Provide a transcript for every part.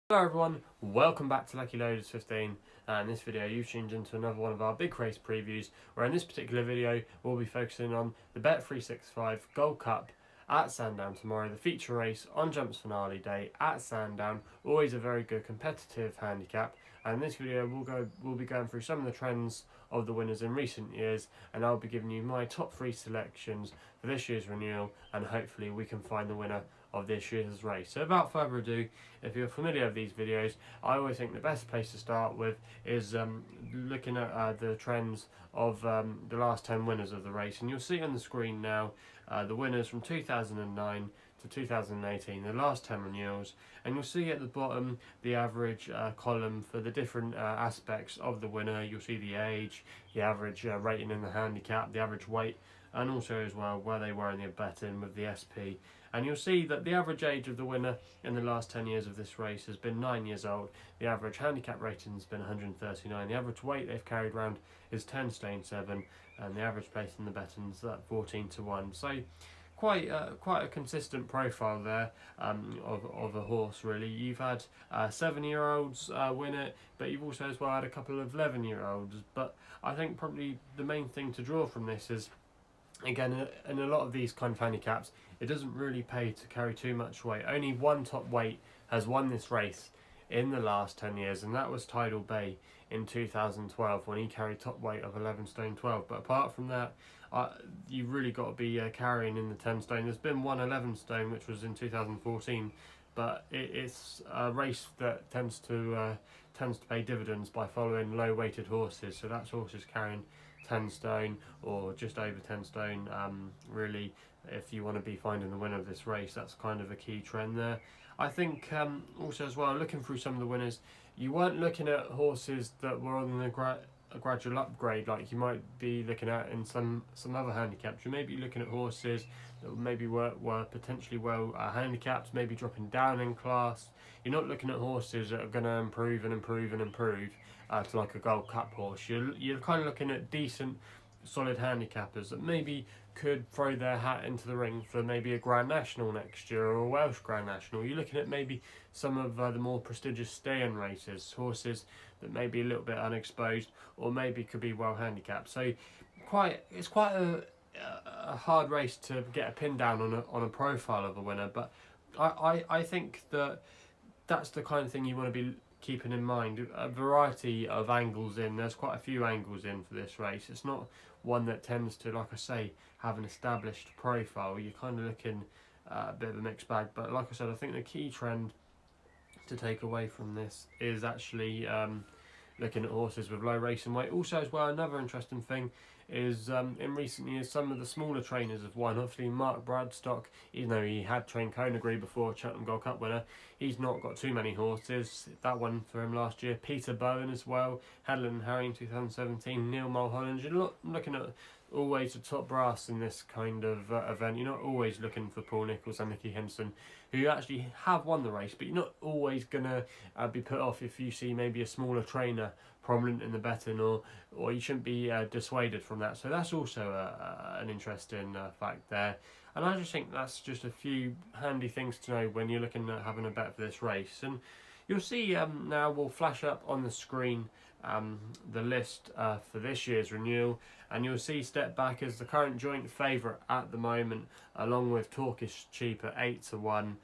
Hello everyone, welcome back to Lucky Loaders 15. In this video you've tuned into another one of our big race previews, where in this particular video we'll be focusing on the Bet365 Gold Cup at Sandown tomorrow, the feature race on Jumps finale day at Sandown. Always a very good competitive handicap, and in this video we'll be going through some of the trends of the winners in recent years, and I'll be giving you my top 3 selections for this year's renewal, and hopefully we can find the winner of this year's race. So without further ado, if you're familiar with these videos, I always think the best place to start with is looking at the trends of the last 10 winners of the race, and you'll see on the screen now the winners from 2009 to 2018, the last 10 renewals, and you'll see at the bottom the average column for the different aspects of the winner. You'll see the age, the average rating in the handicap, the average weight, and also as well where they were in the betting with the SP. And you'll see that the average age of the winner in the last 10 years of this race has been 9 years old. The average handicap rating has been 139. The average weight they've carried around is 10 stone 7, and the average place in the betting is 14 to 1. So quite a consistent profile there of a horse, really. You've had 7-year-olds win it, but you've also as well had a couple of 11-year-olds. But I think probably the main thing to draw from this is, again, in a lot of these kind of handicaps, it doesn't really pay to carry too much weight. Only one top weight has won this race in the last 10 years, and that was Tidal Bay in 2012 when he carried top weight of 11 stone 12. But apart from that, you've really got to be carrying in the 10 stone. There's been one 11 stone, which was in 2014, but it's a race that tends to pay dividends by following low weighted horses. So that's horses carrying 10 stone or just over 10 stone. Really, if you want to be finding the winner of this race, that's kind of a key trend there. I think also as well, looking through some of the winners, you weren't looking at horses that were on the a gradual upgrade like you might be looking at in some other handicaps. You may be looking at horses that maybe were potentially well handicapped, maybe dropping down in class. You're not looking at horses that are going to improve and improve and improve to like a Gold Cup horse. You're kind of looking at decent, solid handicappers that maybe could throw their hat into the ring for maybe a Grand National next year or a Welsh Grand National. You're looking at maybe some of the more prestigious stay-in races, horses that may be a little bit unexposed or maybe could be well handicapped. So it's quite a hard race to get a pin down on a profile of a winner, but I think that's the kind of thing you want to be keeping in mind. A variety of angles in. There's quite a few angles in for this race. It's not one that tends to, like I say, have an established profile. You're kind of looking a bit of a mixed bag. But like I said, I think the key trend to take away from this is actually looking at horses with low racing weight. Also as well, another interesting thing is in recent years some of the smaller trainers have won. Obviously Mark Bradstock, even though he had trained Conagry before, Cheltenham Gold Cup winner, he's not got too many horses. That one for him last year. Peter Bowen as well, Hadlin and Harry in 2017, Neil Mulholland. You're not looking at always the top brass in this kind of event. You're not always looking for Paul Nicholls and Nicky Henson, who actually have won the race, but you're not always going to be put off if you see maybe a smaller trainer prominent in the betting, or you shouldn't be dissuaded from that. So that's also an interesting fact there. And I just think that's just a few handy things to know when you're looking at having a bet for this race. And you'll see now we'll flash up on the screen the list for this year's renewal, and you'll see Step Back as the current joint favourite at the moment, along with Talk Is Cheap at 8 to 1.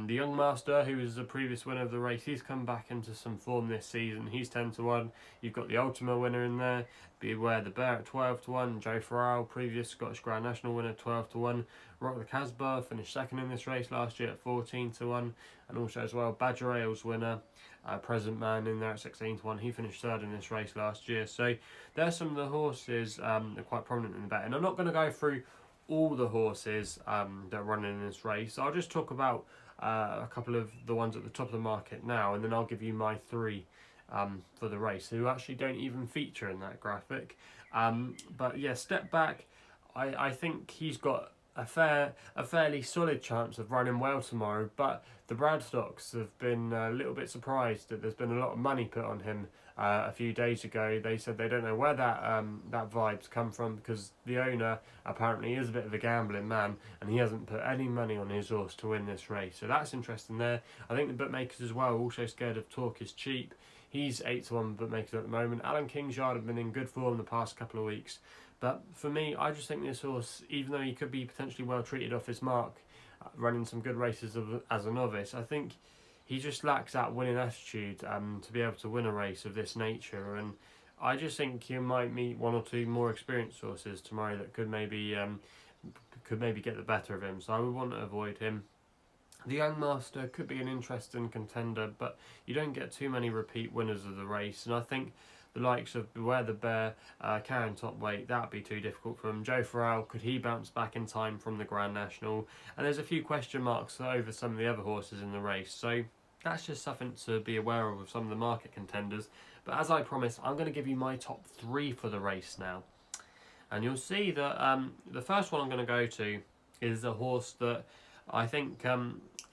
The Young Master, who was the previous winner of the race, he's come back into some form this season. He's 10 to 1. You've got the Ultima winner in there, Beware the Bear at 12 to 1. Joe Farrell, previous Scottish Grand National winner, 12 to 1. Rock the Casbah finished second in this race last year at 14 to 1. And also as well, Badger Ales winner, Present Man in there at 16 to 1. He finished third in this race last year. So there's some of the horses that are quite prominent in the bet. And I'm not going to go through all the horses that are running in this race. I'll just talk about a couple of the ones at the top of the market now, and then I'll give you my 3 for the race, who actually don't even feature in that graphic. But yeah, Step Back, I think he's got a fairly solid chance of running well tomorrow, but the Bradstocks have been a little bit surprised that there's been a lot of money put on him. A few days ago, they said they don't know where that vibe's come from, because the owner apparently is a bit of a gambling man and he hasn't put any money on his horse to win this race. So that's interesting there. I think the bookmakers as well are also scared of Talk Is Cheap. He's 8-1 bookmakers at the moment. Alan Kingsyard have been in good form the past couple of weeks. But for me, I just think this horse, even though he could be potentially well treated off his mark, running some good races as a novice, I think he just lacks that winning attitude to be able to win a race of this nature. And I just think he might meet one or two more experienced horses tomorrow that could maybe get the better of him. So I would want to avoid him. The Young Master could be an interesting contender, but you don't get too many repeat winners of the race. And I think the likes of Beware the Bear, carrying top weight, that would be too difficult for him. Joe Farrell, could he bounce back in time from the Grand National? And there's a few question marks over some of the other horses in the race. So that's just something to be aware of with some of the market contenders. But as I promised, I'm going to give you my top 3 for the race now. And you'll see that the first one I'm going to go to is a horse that I think,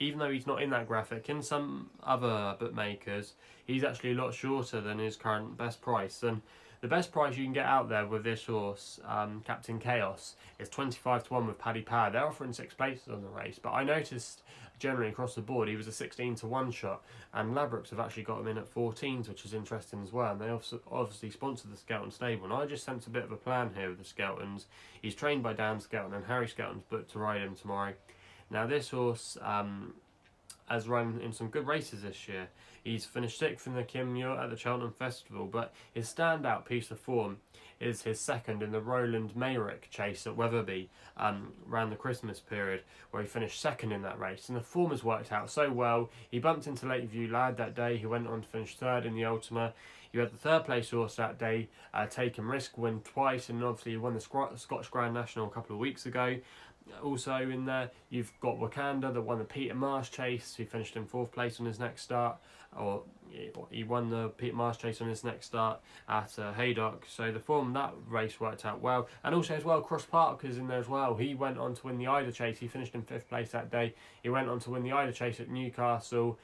even though he's not in that graphic, in some other bookmakers, he's actually a lot shorter than his current best price. And the best price you can get out there with this horse, Captain Chaos, is 25-1 with Paddy Power. They're offering 6 places on the race, but I noticed generally across the board he was a 16-1 shot, and Labrooks have actually got him in at 14s, which is interesting as well. And they obviously sponsor the Skelton stable, and I just sense a bit of a plan here with the Skeltons. He's trained by Dan Skelton, and Harry Skelton's booked to ride him tomorrow. Now this horse has run in some good races this year. He's finished 6th in the Kim Muir at the Cheltenham Festival, but his standout piece of form is his second in the Roland Mayrick chase at Wetherby around the Christmas period, where he finished 2nd in that race. And the form has worked out so well. He bumped into Lakeview Lad that day, who went on to finish 3rd in the Ultima. You had the 3rd place horse that day, Taken Risk, win twice, and obviously he won the Scottish Grand National a couple of weeks ago. Also in there, you've got Wakanda that won the Peter Marsh chase. He finished in 4th place on his next start, or he won the Peter Marsh chase on his next start at Haydock. So the form that race worked out well. And also as well, Cross Park is in there as well. He went on to win the Ida chase. He finished in 5th place that day. He went on to win the Ida chase at Newcastle.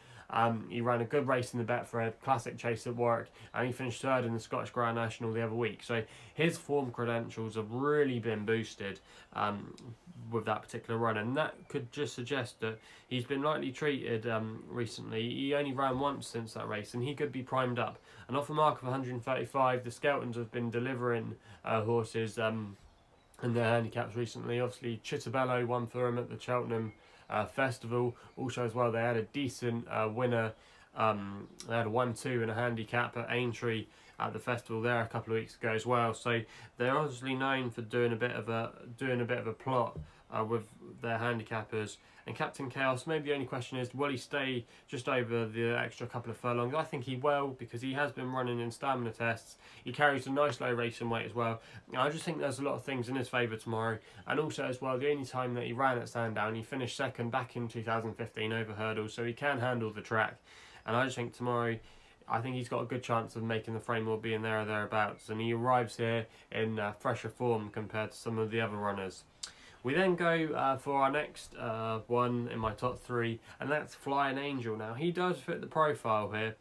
He ran a good race in the Betfred Classic chase at Warwick, and he finished 3rd in the Scottish Grand National the other week. So his form credentials have really been boosted with that particular run, and that could just suggest that he's been lightly treated recently. He only ran once since that race, and he could be primed up. And off a mark of 135, the Skeltons have been delivering horses in their handicaps recently. Obviously, Chittabello won for him at the Cheltenham Festival. Also as well, they had a decent winner. They had a 1-2 in a handicap at Aintree at the festival there a couple of weeks ago as well. So they're obviously known for doing a bit of a plot with their handicappers. And Captain Chaos, maybe the only question is, will he stay just over the extra couple of furlongs? I think he will, because he has been running in stamina tests. He carries a nice low racing weight as well. I just think there's a lot of things in his favour tomorrow. And also as well, the only time that he ran at Sandown, he finished 2nd back in 2015 over hurdles, so he can handle the track. And I just think tomorrow, I think he's got a good chance of making the frame or being there or thereabouts. And he arrives here in fresher form compared to some of the other runners. We then go for our next one in my top 3, and that's Flying Angel. Now, he does fit the profile here.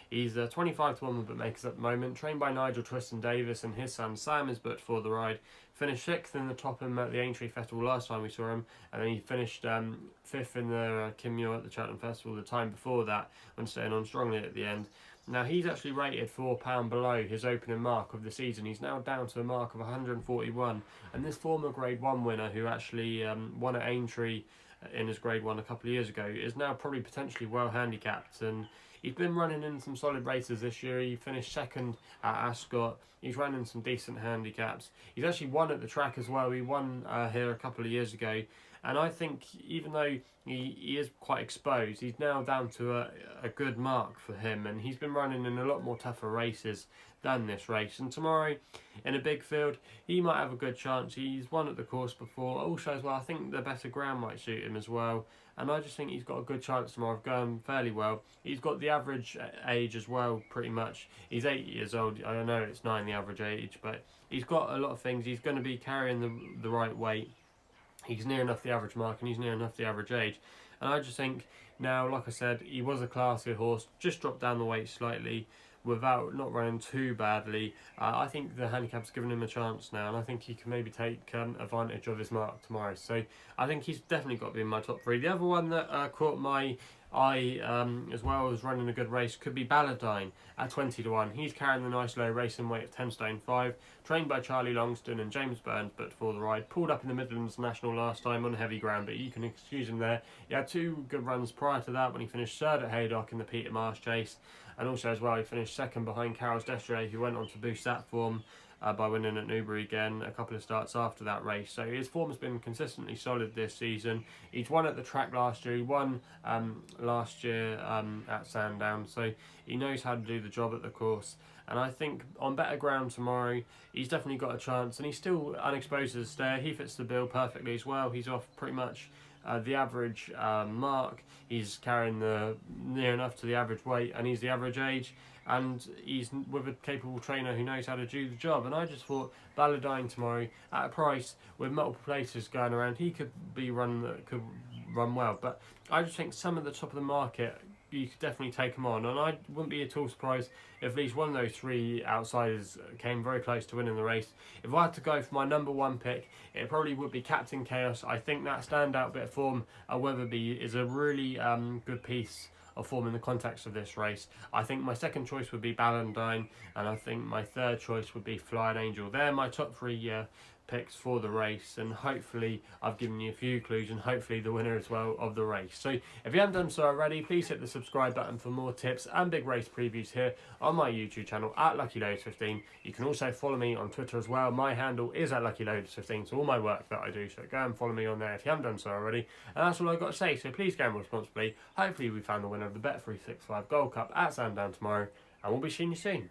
He's 25-1 with bookmakers at the moment, trained by Nigel Twiston Davis, and his son Sam is booked for the ride. Finished 6th in the Topham at the Aintree Festival last time we saw him, and then he finished 5th in the Kim Muir at the Cheltenham Festival the time before that, when staying on strongly at the end. Now, he's actually rated £4 below his opening mark of the season. He's now down to a mark of 141, and this former Grade 1 winner, who actually won at Aintree in his Grade 1 a couple of years ago, is now probably potentially well handicapped. And he's been running in some solid races this year. He finished 2nd at Ascot. He's running some decent handicaps. He's actually won at the track as well. He won here a couple of years ago. And I think even though he is quite exposed, he's now down to a good mark for him. And he's been running in a lot more tougher races than this race. And tomorrow, in a big field, he might have a good chance. He's won at the course before. Also as well, I think the better ground might suit him as well. And I just think he's got a good chance tomorrow of going fairly well. He's got the average age as well, pretty much. He's 8 years old. I know it's 9, the average age, but he's got a lot of things. He's going to be carrying the right weight. He's near enough the average mark and he's near enough the average age. And I just think now, like I said, he was a classy horse, just dropped down the weight slightly without not running too badly. I think the handicap's given him a chance now, and I think he can maybe take advantage of his mark tomorrow. So I think he's definitely got to be in my top three. The other one that caught my eye as well as running a good race could be Ballydine at 20 to 1. He's carrying the nice low racing weight of 10 stone 5, trained by Charlie Longston and James Burns, but for the ride. Pulled up in the Midlands National last time on heavy ground, but you can excuse him there. He had 2 good runs prior to that when he finished third at Haydock in the Peter Marsh chase, and also as well he finished second behind Carol's Desiree, who went on to boost that form by winning at Newbury again a couple of starts after that race. So his form has been consistently solid this season. He's won at the track last year. He won last year at Sandown, so he knows how to do the job at the course. And I think on better ground tomorrow, he's definitely got a chance. And he's still unexposed as a stayer. He fits the bill perfectly as well. He's off pretty much the average mark. He's carrying the near enough to the average weight, and he's the average age. And he's with a capable trainer who knows how to do the job. And I just thought Ballydine tomorrow at a price with multiple places going around, he could be could run well. But I just think some of the top of the market, you could definitely take him on, and I wouldn't be at all surprised if at least one of those 3 outsiders came very close to winning the race. If I had to go for my number 1 pick, it probably would be Captain Chaos. I think that standout bit of form at Weatherby is a really good piece of form in the context of this race. I think my second choice would be Ballydine, and I think my third choice would be Flying Angel. They're my top 3 picks for the race, and hopefully I've given you a few clues, and hopefully the winner as well of the race. So if you haven't done so already, please hit the subscribe button for more tips and big race previews here on my YouTube channel at LuckyLoads15. You can also follow me on Twitter as well. My handle is at LuckyLoads15, so all my work that I do, so go and follow me on there if you haven't done so already. And that's all I've got to say, so please gamble responsibly. Hopefully we found the winner of the Bet365 Gold Cup at Sandown tomorrow, and we'll be seeing you soon.